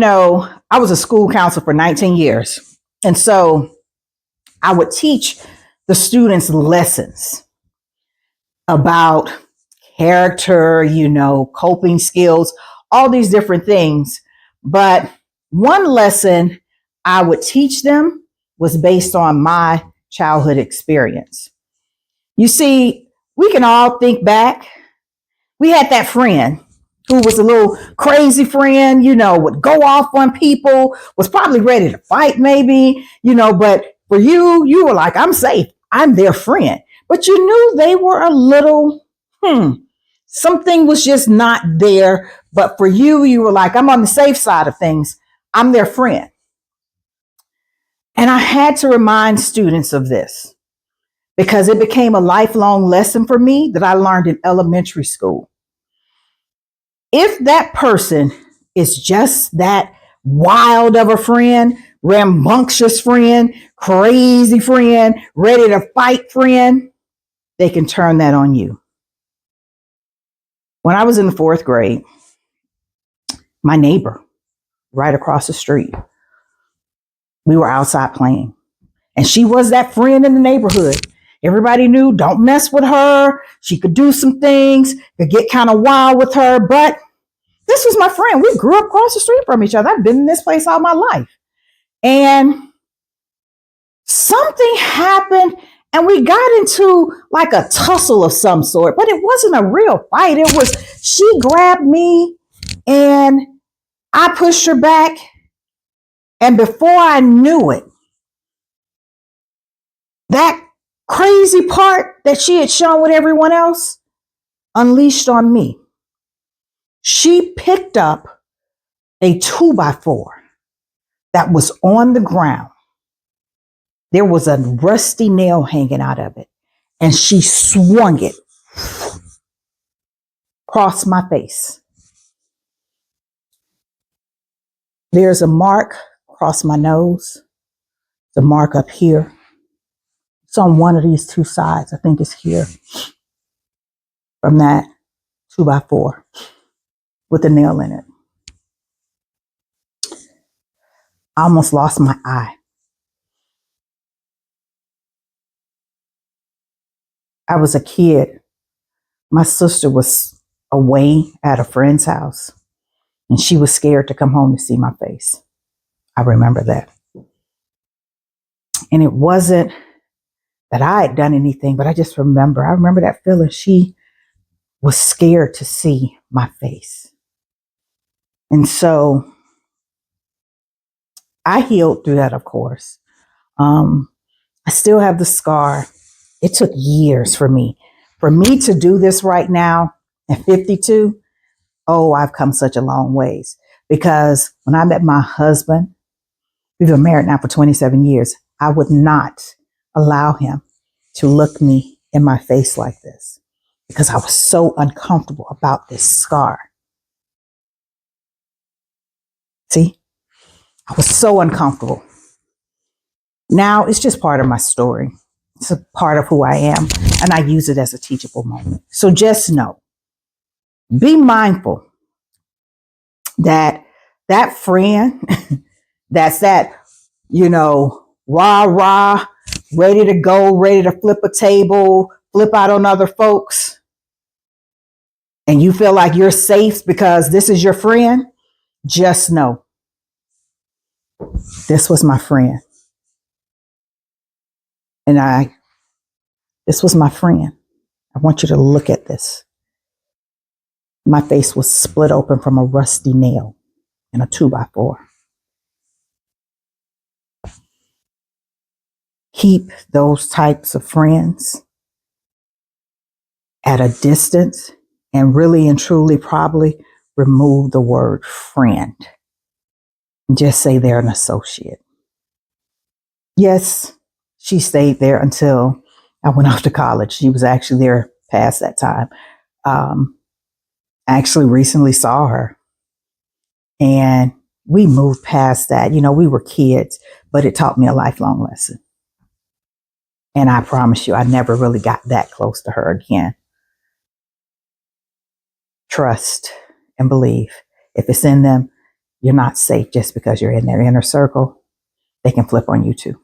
I was a school counselor for 19 years. And so I would teach the students lessons about character, coping skills, all these different things. But one lesson I would teach them was based on my childhood experience. You see, we can all think back. We had that friend who was a little crazy friend, would go off on people, was probably ready to fight maybe, but for you were like, I'm safe. I'm their friend. But you knew they were a little, something was just not there. But for you were like, I'm on the safe side of things. I'm their friend. And I had to remind students of this because it became a lifelong lesson for me that I learned in elementary school. If that person is just that wild of a friend, rambunctious friend, crazy friend, ready to fight friend, they can turn that on you. When I was in the 4th grade, my neighbor right across the street, we were outside playing. And she was that friend in the neighborhood. Everybody knew, don't mess with her. She could do some things, could get kind of wild with her. But this was my friend. We grew up across the street from each other. I've been in this place all my life. And something happened and we got into like a tussle of some sort, but it wasn't a real fight. It was, she grabbed me and I pushed her back. And before I knew it, that crazy part that she had shown with everyone else unleashed on me. She picked up a 2x4 that was on the ground. There was a rusty nail hanging out of it, and she swung it across my face. There's a mark across my nose, the mark up here. It's on one of these two sides. I think it's here from that 2x4 with a nail in it. I almost lost my eye. I was a kid. My sister was away at a friend's house, and she was scared to come home to see my face. I remember that. And it wasn't that I had done anything, but I remember that feeling. She was scared to see my face. And so I healed through that, of course. I still have the scar. It took years for me to do this right now at 52. Oh, I've come such a long ways, because when I met my husband, we've been married now for 27 years. I would not allow him to look me in my face like this because I was so uncomfortable about this scar. See, I was so uncomfortable. Now it's just part of my story. It's a part of who I am, and I use it as a teachable moment. So just know, be mindful that that friend that's that, rah, rah, ready to go, ready to flip a table, flip out on other folks, and you feel like you're safe because this is your friend, just know, this was my friend. And this was my friend. I want you to look at this. My face was split open from a rusty nail and a 2x4. Keep those types of friends at a distance, and really and truly probably remove the word friend. Just say they're an associate. Yes, she stayed there until I went off to college. She was actually there past that time. I actually recently saw her, and we moved past that. We were kids, but it taught me a lifelong lesson. And I promise you, I never really got that close to her again. Trust and believe. If it's in them, you're not safe just because you're in their inner circle. They can flip on you too.